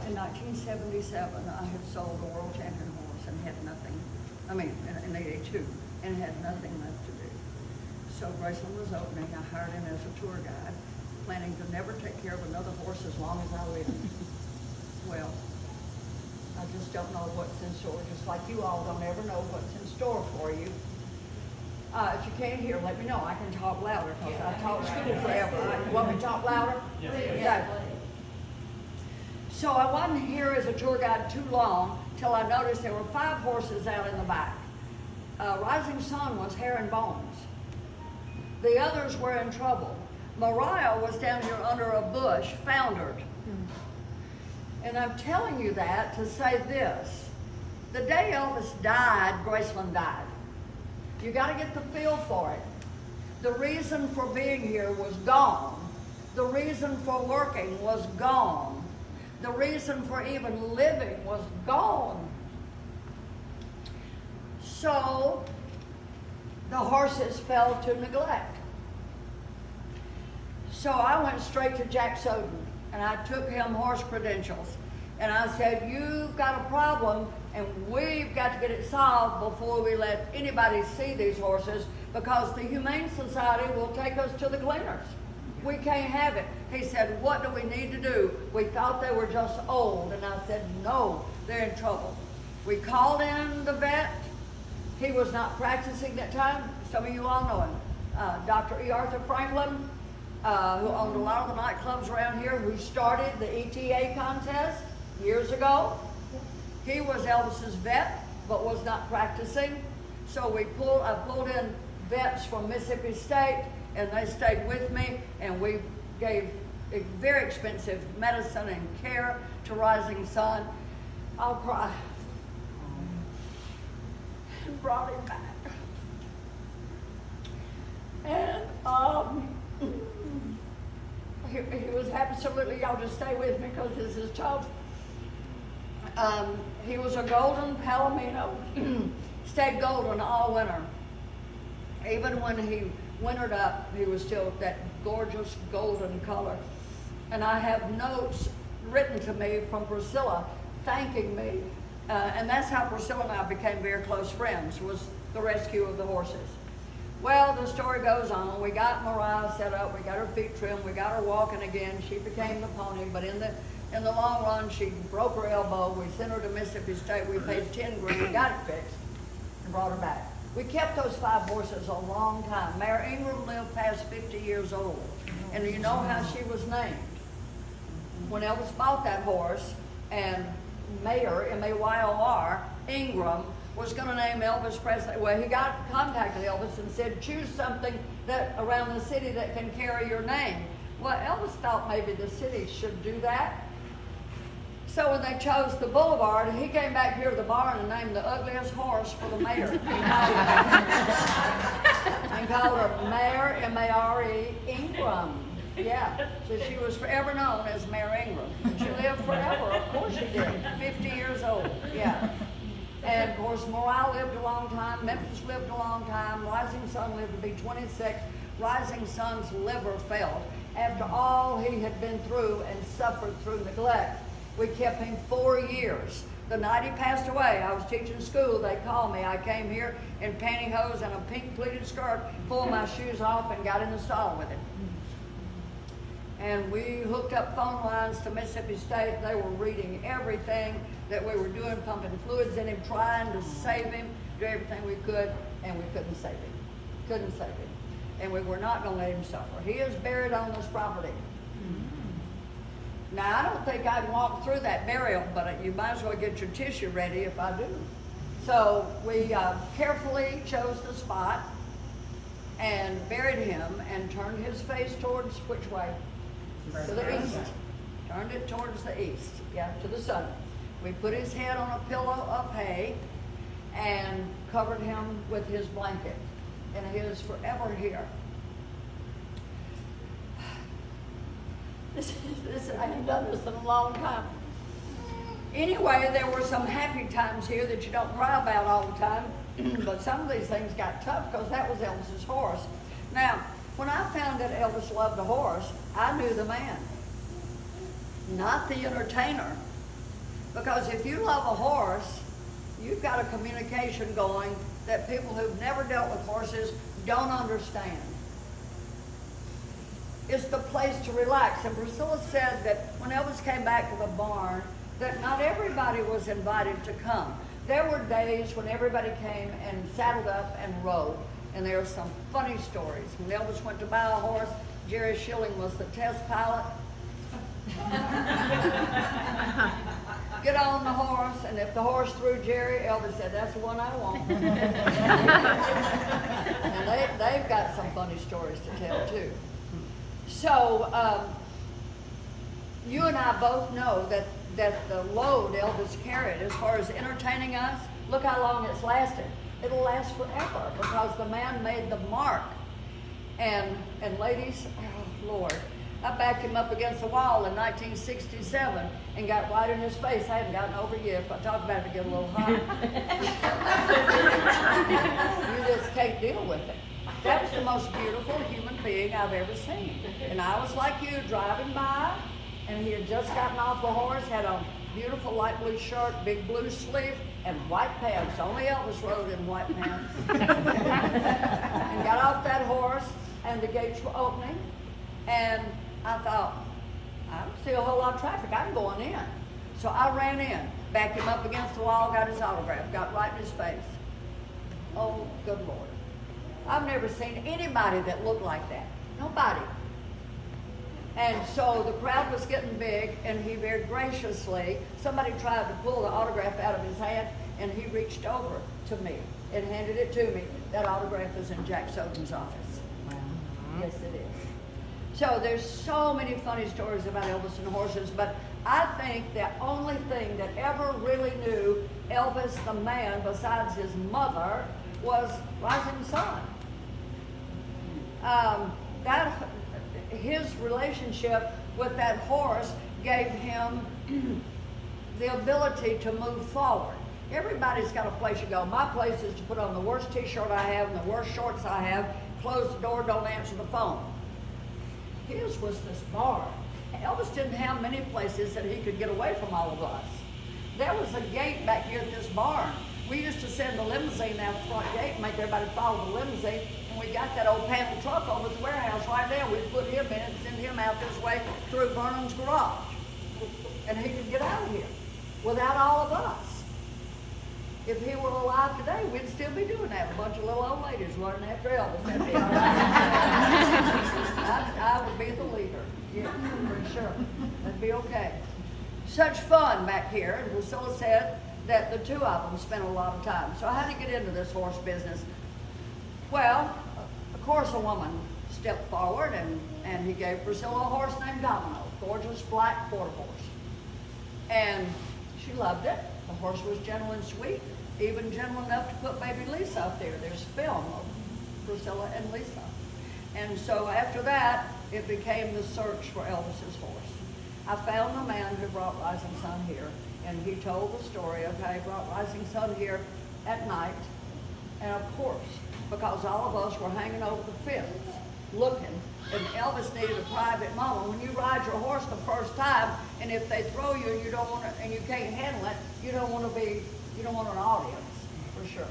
in 1977, I had sold a world champion horse and had nothing, in 82, and had nothing left to do. So Graceland was opening, I hired him as a tour guide, planning to never take care of another horse as long as I live. Well, I just don't know what's in store, just like you all don't ever know what's in store for you. If you can't hear, let me know. I can talk louder because I taught school forever. You want me to talk louder? Yeah. So I wasn't here as a tour guide too long till I noticed there were 5 horses out in the back. Rising Sun was hair and bones. The others were in trouble. Mariah was down here under a bush, foundered. And I'm telling you that to say this. The day Elvis died, Graceland died. You got to get the feel for it. The reason for being here was gone. The reason for working was gone. The reason for even living was gone. So the horses fell to neglect. So I went straight to Jack Soden and I took him horse credentials. And I said, you've got a problem and we've got to get it solved before we let anybody see these horses because the Humane Society will take us to the cleaners. We can't have it. He said, what do we need to do? We thought they were just old. And I said, no, they're in trouble. We called in the vet. He was not practicing that time. Some of you all know him. Dr. E. Arthur Franklin, who owned a lot of the nightclubs around here, who started the ETA contest years ago. He was Elvis's vet, but was not practicing. So I pulled in vets from Mississippi State, and they stayed with me, and we gave very expensive medicine and care to Rising Sun. I'll cry. And brought him back. And he was absolutely, y'all just stay with me because this is tough. He was a golden palomino, stayed golden all winter. Even when he wintered up, he was still that gorgeous golden color. And I have notes written to me from Priscilla thanking me. And that's how Priscilla and I became very close friends, was the rescue of the horses. Well, the story goes on. We got Mariah set up, we got her feet trimmed, we got her walking again. She became the pony, but in the long run, she broke her elbow. We sent her to Mississippi State. We paid $10 grand, got it fixed, and brought her back. We kept those 5 horses a long time. Mayor Ingram lived past 50 years old. And you know how she was named? When Elvis bought that horse, and Mayor, M-A-Y-O-R, Ingram, was going to name Elvis Presley. Well, he contacted Elvis and said, choose something that around the city that can carry your name. Well, Elvis thought maybe the city should do that. So when they chose the boulevard, he came back here to the barn and named the ugliest horse for the mayor. And called her Mayor, M-A-R-E, Ingram. Yeah, so she was forever known as Mayor Ingram. She lived forever, of course she did, 50 years old, yeah. And of course, Mariah lived a long time, Memphis lived a long time, Rising Sun lived to be 26. Rising Sun's liver failed. After all he had been through and suffered through neglect, we kept him 4 years. The night he passed away, I was teaching school, they called me. I came here in pantyhose and a pink pleated skirt, pulled my shoes off and got in the stall with him. And we hooked up phone lines to Mississippi State. They were reading everything that we were doing, pumping fluids in him, trying to save him, do everything we could, and we couldn't save him. Couldn't save him. And we were not going to let him suffer. He is buried on this property. Now, I don't think I'd walk through that burial, but you might as well get your tissue ready if I do. So we carefully chose the spot and buried him and turned his face towards which way? To the east. Turned it towards the east, yeah, to the sun. We put his head on a pillow of hay and covered him with his blanket. And he is forever here. I haven't done this in a long time. Anyway, there were some happy times here that you don't cry about all the time, but some of these things got tough because that was Elvis's horse. Now, when I found that Elvis loved a horse, I knew the man, not the entertainer, Because if you love a horse, you've got a communication going that people who've never dealt with horses don't understand. It's the place to relax. And Priscilla said that when Elvis came back to the barn, that not everybody was invited to come. There were days when everybody came and saddled up and rode. And there are some funny stories. When Elvis went to buy a horse, Jerry Schilling was the test pilot. Get on the horse, and if the horse threw Jerry, Elvis said, "That's the one I want." And they've got some funny stories to tell too. So you and I both know that the load Elvis carried as far as entertaining us, look how long it's lasted. It'll last forever because the man made the mark. And ladies, oh Lord, I backed him up against the wall in 1967 and got right in his face. I hadn't gotten over it yet. If I talk about it, to get a little hot. You just can't deal with it. That was the most beautiful human being I've ever seen. And I was like you, driving by, and he had just gotten off the horse, had a beautiful light blue shirt, big blue sleeve, and white pants. Only Elvis rode in white pants. And got off that horse, and the gates were opening, and I thought, I don't see a whole lot of traffic. I'm going in. So I ran in, backed him up against the wall, got his autograph, got right in his face. Oh, good Lord. I've never seen anybody that looked like that. Nobody. And so the crowd was getting big, and he very graciously, somebody tried to pull the autograph out of his hand, and he reached over to me and handed it to me. That autograph is in Jack Soden's office. Wow. Yes, it is. So there's so many funny stories about Elvis and horses, but I think the only thing that ever really knew Elvis the man, besides his mother, was Rising Sun. His relationship with that horse gave him the ability to move forward. Everybody's got a place to go. My place is to put on the worst t-shirt I have and the worst shorts I have, close the door, don't answer the phone. His was this barn. Elvis didn't have many places that he could get away from all of us. There was a gate back here at this barn. We used to send the limousine out the front gate and make everybody follow the limousine. And we got that old panel truck over at the warehouse right there. We'd put him in and send him out this way through Vernon's garage. And he could get out of here without all of us. If he were alive today, we'd still be doing that. A bunch of little old ladies running after Elvis. That'd be all right. I would be the leader. Yeah, for sure. That'd be okay. Such fun back here. And Priscilla said that the two of them spent a lot of time. So how did you get into this horse business? Well, of course a woman stepped forward and he gave Priscilla a horse named Domino, gorgeous black quarter horse. And she loved it. The horse was gentle and sweet, even gentle enough to put baby Lisa up there. There's film of Priscilla and Lisa. And so after that, it became the search for Elvis's horse. I found the man who brought Rising Sun here, and he told the story of how he brought Rising Sun here at night. And of course, because all of us were hanging over the fence, looking, and Elvis needed a private moment. When you ride your horse the first time, and if they throw you and you don't want to, and you can't handle it, you don't want an audience, for sure.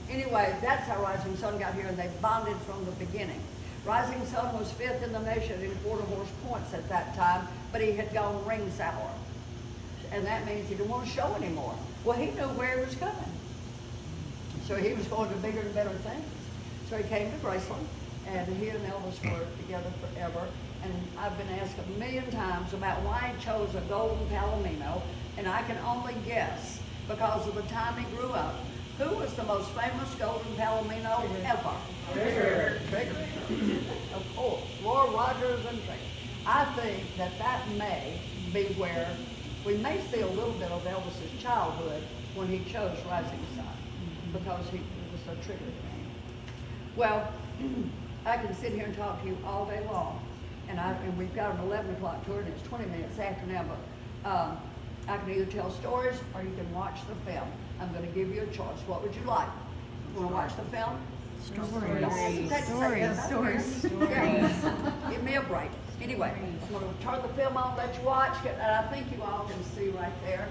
Anyway, that's how Rising Sun got here, and they bonded from the beginning. Rising Sun was 5th in the nation in quarter horse points at that time, but he had gone ring sour. And that means he didn't want to show anymore. Well, he knew where he was coming. So he was going to bigger and better things. So he came to Graceland, and he and Elvis were together forever. And I've been asked a million times about why he chose a golden palomino, and I can only guess because of the time he grew up. Who was the most famous golden palomino ever? Bigger. Of course, Lord Rogers and Trigger. I think that may be where we may see a little bit of Elvis's childhood when he chose Rising Sun, because he was a Trigger fan. Well, I can sit here and talk to you all day long, and we've got an 11 o'clock tour, and it's 20 minutes after now, but I can either tell stories or you can watch the film. I'm going to give you a choice. What would you like? You want to watch the film? Stories. Yeah. Give me a break. Anyway, I'm going to turn the film on, let you watch, and I think you all can see right there